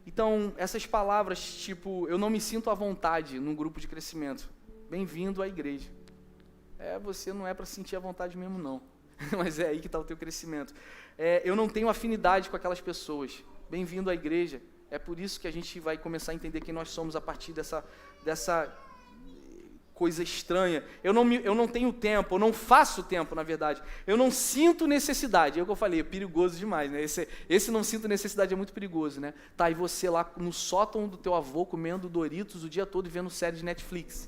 Speaker 2: Então, essas palavras, tipo, eu não me sinto à vontade num grupo de crescimento. Bem-vindo à igreja. Você não é para sentir à vontade mesmo, não. Mas é aí que está o teu crescimento. Eu não tenho afinidade com aquelas pessoas. Bem-vindo à igreja. É por isso que a gente vai começar a entender quem nós somos a partir dessa coisa estranha. Eu não tenho tempo, eu não faço tempo, na verdade. Eu não sinto necessidade. É o que eu falei, é perigoso demais, né? Esse não sinto necessidade é muito perigoso, né? Tá aí você lá no sótão do teu avô comendo Doritos o dia todo e vendo série de Netflix.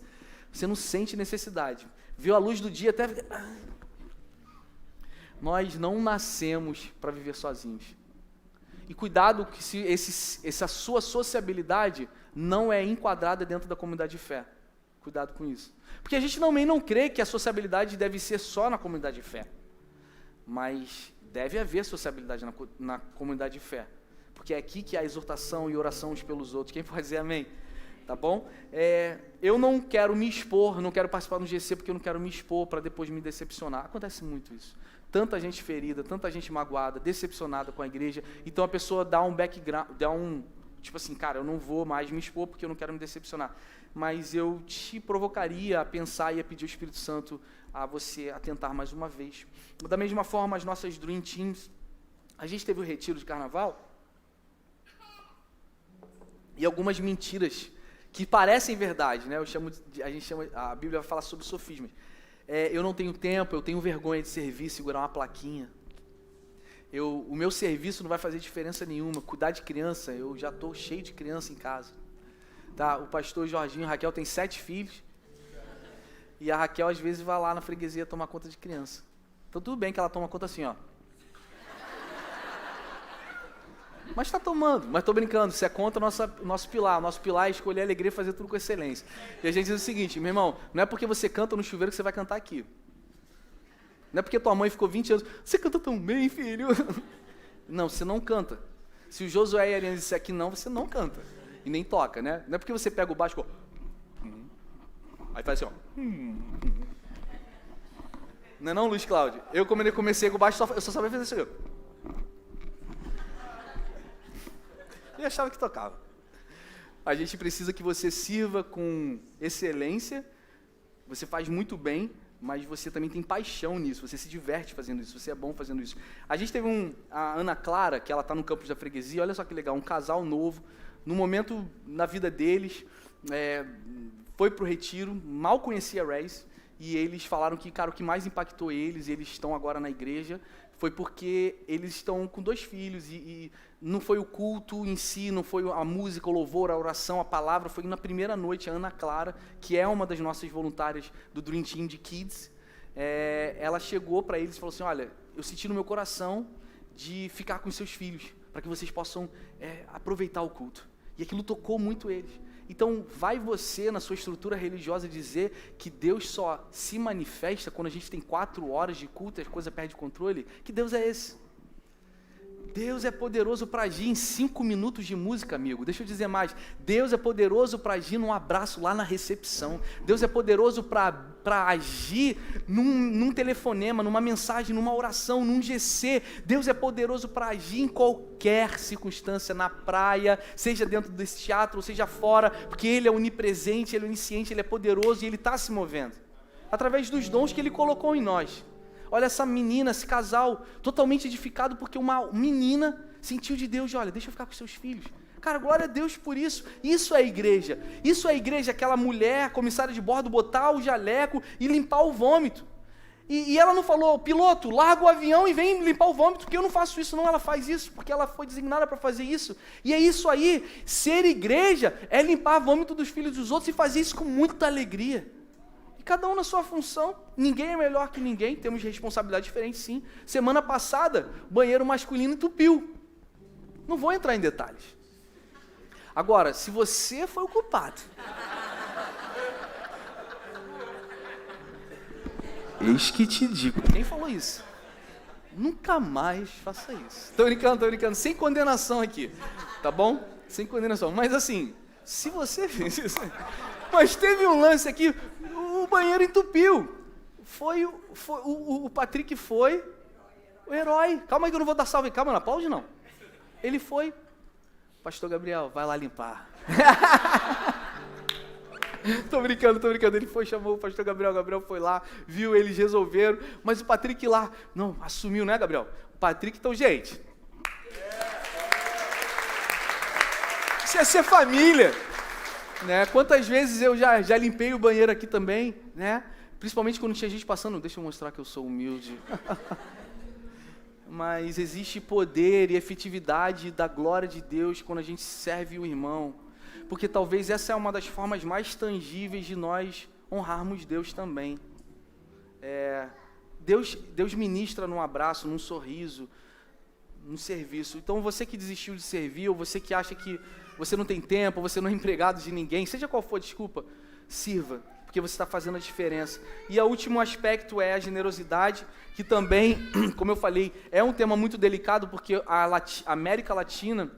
Speaker 2: Você não sente necessidade. Viu a luz do dia até... Nós não nascemos para viver sozinhos. E cuidado que se essa sua sociabilidade não é enquadrada dentro da comunidade de fé. Cuidado com isso. Porque a gente também não crê que a sociabilidade deve ser só na comunidade de fé. Mas deve haver sociabilidade na comunidade de fé. Porque é aqui que há exortação e oração uns pelos outros. Quem pode dizer amém? Tá bom? Eu não quero me expor, não quero participar do GC porque eu não quero me expor para depois me decepcionar. Acontece muito isso. Tanta gente ferida, tanta gente magoada, decepcionada com a igreja. Então a pessoa dá um background, tipo assim, cara, eu não vou mais me expor porque eu não quero me decepcionar. Mas eu te provocaria a pensar e a pedir ao Espírito Santo a você atentar mais uma vez. Da mesma forma, as nossas Dream Teams, a gente teve o retiro de carnaval e algumas mentiras que parecem verdade, né? A Bíblia fala sobre sofismas. Eu não tenho tempo, eu tenho vergonha de servir, segurar uma plaquinha. O meu serviço não vai fazer diferença nenhuma. Cuidar de criança, eu já estou cheio de criança em casa. Tá? O pastor Jorginho, a Raquel tem 7 filhos. E a Raquel às vezes vai lá na freguesia tomar conta de criança. Então tudo bem que ela toma conta assim, ó. Mas está tomando, mas estou brincando, isso é contra o nosso pilar. O nosso pilar é escolher a alegria e fazer tudo com excelência. E a gente diz o seguinte, meu irmão, não é porque você canta no chuveiro que você vai cantar aqui. Não é porque tua mãe ficou 20 anos, você canta tão bem, filho. Não, você não canta. Se o Josué e a Ariane disser que não, você não canta. E nem toca, né? Não é porque você pega o baixo e aí faz assim, ó. Não é não, Luiz Cláudio? Eu, como eu comecei com o baixo, eu só sabia fazer isso aqui. Eu achava que tocava. A gente precisa que você sirva com excelência, você faz muito bem, mas você também tem paixão nisso, você se diverte fazendo isso, você é bom fazendo isso. A gente teve a Ana Clara, que ela está no campus da freguesia, olha só que legal, um casal novo, no momento na vida deles, foi para o retiro, mal conhecia a Reis, e eles falaram que, cara, o que mais impactou eles estão agora na igreja, foi porque eles estão com 2 filhos, e não foi o culto em si, não foi a música, o louvor, a oração, a palavra, foi na primeira noite, a Ana Clara, que é uma das nossas voluntárias do Dream Team de Kids, ela chegou para eles e falou assim, olha, eu senti no meu coração de ficar com os seus filhos, para que vocês possam aproveitar o culto. E aquilo tocou muito eles. Então, vai você, na sua estrutura religiosa, dizer que Deus só se manifesta quando a gente tem 4 horas de culto e a coisa perde controle? Que Deus é esse? Deus é poderoso para agir em 5 minutos de música, amigo. Deixa eu dizer mais. Deus é poderoso para agir num abraço lá na recepção. Deus é poderoso para agir num telefonema, numa mensagem, numa oração, num GC. Deus é poderoso para agir em qualquer circunstância, na praia, seja dentro desse teatro, ou seja fora, porque Ele é onipresente, Ele é onisciente, Ele é poderoso e Ele está se movendo. Através dos dons que Ele colocou em nós. Olha essa menina, esse casal, totalmente edificado porque uma menina sentiu de Deus, olha, deixa eu ficar com seus filhos. Cara, glória a Deus por isso. Isso é a igreja. Isso é a igreja, aquela mulher, comissária de bordo, botar o jaleco e limpar o vômito. E ela não falou, piloto, larga o avião e vem limpar o vômito, porque eu não faço isso, não. Ela faz isso, porque ela foi designada para fazer isso. E é isso aí. Ser igreja é limpar o vômito dos filhos dos outros e fazer isso com muita alegria. E cada um na sua função, ninguém é melhor que ninguém, temos responsabilidade diferente sim. Semana passada, banheiro masculino entupiu. Não vou entrar em detalhes. Agora, se você foi o culpado, eis que te digo, quem falou isso? Nunca mais faça isso. Tô brincando, sem condenação aqui, tá bom? Sem condenação, mas assim, se você fez isso, mas teve um lance aqui, o banheiro entupiu. O Patrick foi o herói. Calma aí que eu não vou dar salve. Calma, não aplaude não. Ele foi. Pastor Gabriel, vai lá limpar. Tô brincando. Ele foi, chamou o pastor Gabriel. Gabriel foi lá, viu, eles resolveram. Mas o Patrick lá, não, assumiu, né, Gabriel? O Patrick, então, gente. Isso é ser família. Né? Quantas vezes eu já limpei o banheiro aqui também, né? Principalmente quando tinha gente passando, deixa eu mostrar que eu sou humilde. Mas existe poder e efetividade da glória de Deus quando a gente serve o irmão. Porque talvez essa é uma das formas mais tangíveis de nós honrarmos Deus também. Deus ministra num abraço, num sorriso, num serviço. Então você que desistiu de servir, ou você que acha que você não tem tempo, você não é empregado de ninguém, seja qual for a desculpa, sirva, porque você está fazendo a diferença. E o último aspecto é a generosidade, que também, como eu falei, é um tema muito delicado, porque a América Latina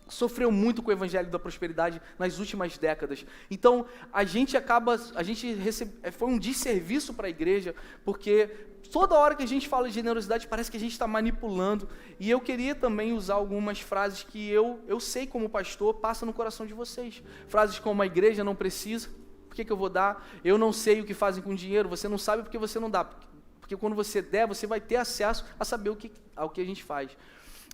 Speaker 2: sofreu muito com o evangelho da prosperidade nas últimas décadas. Então, foi um desserviço para a igreja, porque toda hora que a gente fala de generosidade, parece que a gente está manipulando. E eu queria também usar algumas frases que eu sei como pastor, passa no coração de vocês. Frases como: a igreja não precisa, por que eu vou dar? Eu não sei o que fazem com dinheiro, você não sabe porque você não dá. Porque quando você der, você vai ter acesso a saber ao que a gente faz.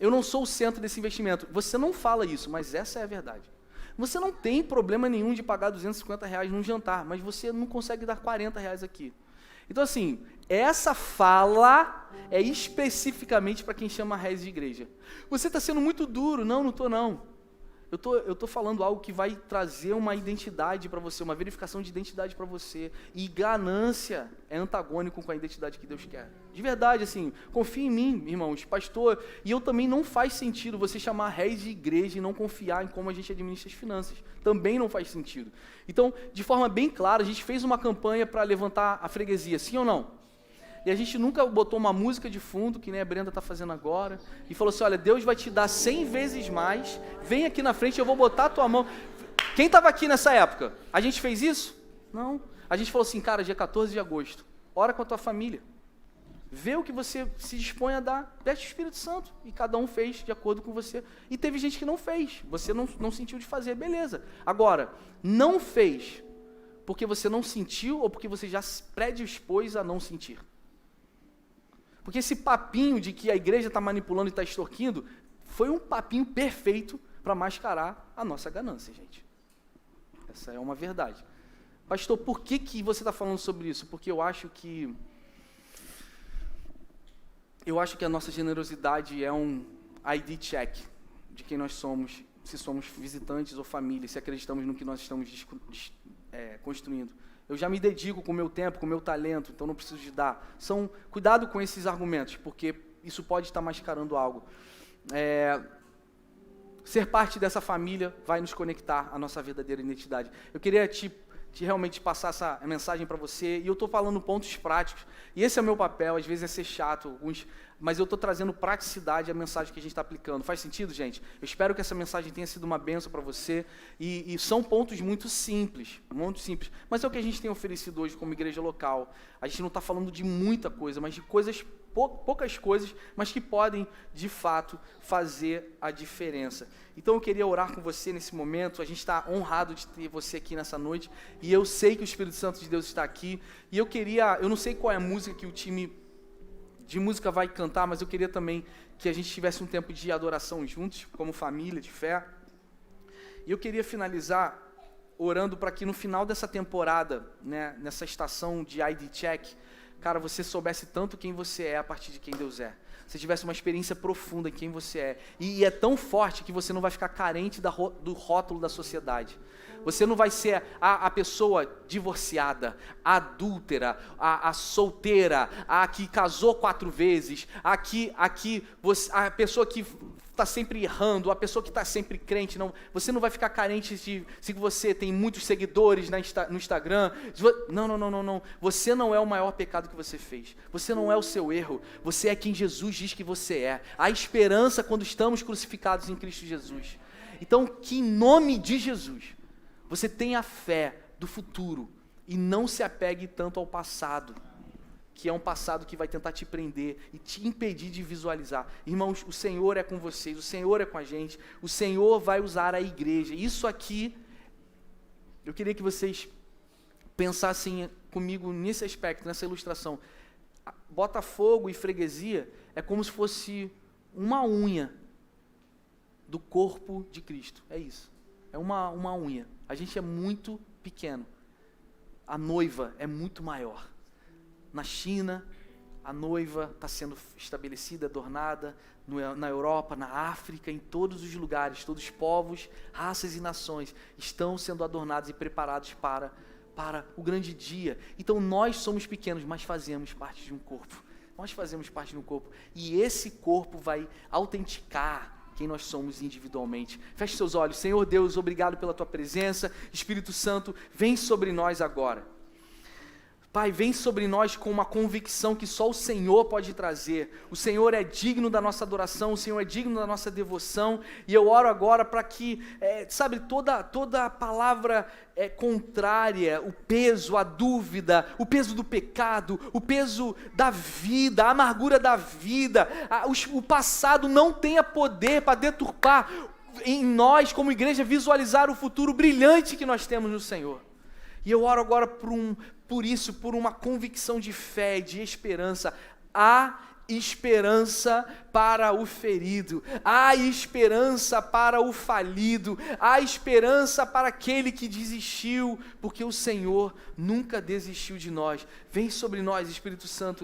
Speaker 2: Eu não sou o centro desse investimento. Você não fala isso, mas essa é a verdade. Você não tem problema nenhum de pagar R$250 num jantar, mas você não consegue dar R$40 aqui. Então, assim, essa fala é especificamente para quem chama réis de igreja. Você está sendo muito duro. Não estou não. Eu estou falando algo que vai trazer uma identidade para você, uma verificação de identidade para você. E ganância é antagônico com a identidade que Deus quer. De verdade, assim, confia em mim, irmãos, pastor. E eu também não faz sentido você chamar réis de igreja e não confiar em como a gente administra as finanças. Também não faz sentido. Então, de forma bem clara, a gente fez uma campanha para levantar a freguesia, sim ou não? E a gente nunca botou uma música de fundo, que nem a Brenda está fazendo agora, e falou assim: olha, Deus vai te dar 100 vezes mais, vem aqui na frente, eu vou botar a tua mão. Quem estava aqui nessa época? A gente fez isso? Não. A gente falou assim: cara, dia 14 de agosto, ora com a tua família, vê o que você se dispõe a dar, pede o Espírito Santo. E cada um fez de acordo com você. E teve gente que não fez, você não sentiu de fazer, beleza. Agora, não fez porque você não sentiu ou porque você já se predispôs a não sentir. Porque esse papinho de que a igreja está manipulando e está extorquindo, foi um papinho perfeito para mascarar a nossa ganância, gente. Essa é uma verdade. Pastor, por que você está falando sobre isso? Porque eu acho que a nossa generosidade é um ID check de quem nós somos, se somos visitantes ou família, se acreditamos no que nós estamos construindo. Eu já me dedico com o meu tempo, com o meu talento, então não preciso de dar. Cuidado com esses argumentos, porque isso pode estar mascarando algo. Ser parte dessa família vai nos conectar à nossa verdadeira identidade. Eu queria realmente passar essa mensagem para você, e eu estou falando pontos práticos, e esse é o meu papel, às vezes é ser chato, mas eu estou trazendo praticidade à mensagem que a gente está aplicando. Faz sentido, gente? Eu espero que essa mensagem tenha sido uma bênção para você, e são pontos muito simples, mas é o que a gente tem oferecido hoje como igreja local. A gente não está falando de muita coisa, mas de poucas coisas, mas que podem, de fato, fazer a diferença. Então eu queria orar com você nesse momento. A gente está honrado de ter você aqui nessa noite, e eu sei que o Espírito Santo de Deus está aqui, e eu não sei qual é a música que o time de música vai cantar, mas eu queria também que a gente tivesse um tempo de adoração juntos, como família, de fé. E eu queria finalizar orando para que no final dessa temporada, né, nessa estação de ID Check, cara, você soubesse tanto quem você é a partir de quem Deus é. Você tivesse uma experiência profunda em quem você é. E é tão forte que você não vai ficar carente do rótulo da sociedade. Você não vai ser a pessoa divorciada, a adúltera, a solteira, a que casou 4 vezes, a pessoa que está sempre errando, a pessoa que está sempre crente. Não, você não vai ficar carente se você tem muitos seguidores no Instagram. Não. Você não é o maior pecado que você fez. Você não é o seu erro. Você é quem Jesus diz que você é. Há esperança quando estamos crucificados em Cristo Jesus. Então, que em nome de Jesus, você tenha fé do futuro e não se apegue tanto ao passado, que é um passado que vai tentar te prender e te impedir de visualizar. Irmãos, o Senhor é com vocês, o Senhor é com a gente, o Senhor vai usar a igreja. Isso aqui, eu queria que vocês pensassem comigo nesse aspecto, nessa ilustração. Botafogo e freguesia é como se fosse uma unha do corpo de Cristo. É isso. é uma unha. A gente é muito pequeno. A noiva é muito maior. Na China, a noiva está sendo estabelecida, adornada, na Europa, na África, em todos os lugares, todos os povos, raças e nações estão sendo adornados e preparados para o grande dia. Então nós somos pequenos, mas fazemos parte de um corpo. Nós fazemos parte de um corpo. E esse corpo vai autenticar quem nós somos individualmente. Feche seus olhos. Senhor Deus, obrigado pela tua presença. Espírito Santo, vem sobre nós agora. Pai, vem sobre nós com uma convicção que só o Senhor pode trazer. O Senhor é digno da nossa adoração, o Senhor é digno da nossa devoção. E eu oro agora para que, toda palavra contrária, o peso, a dúvida, o peso do pecado, o peso da vida, a amargura da vida, o passado não tenha poder para deturpar em nós, como igreja, visualizar o futuro brilhante que nós temos no Senhor. E eu oro agora por uma convicção de fé, de esperança. Há esperança para o ferido, há esperança para o falido, há esperança para aquele que desistiu, porque o Senhor nunca desistiu de nós. Vem sobre nós, Espírito Santo,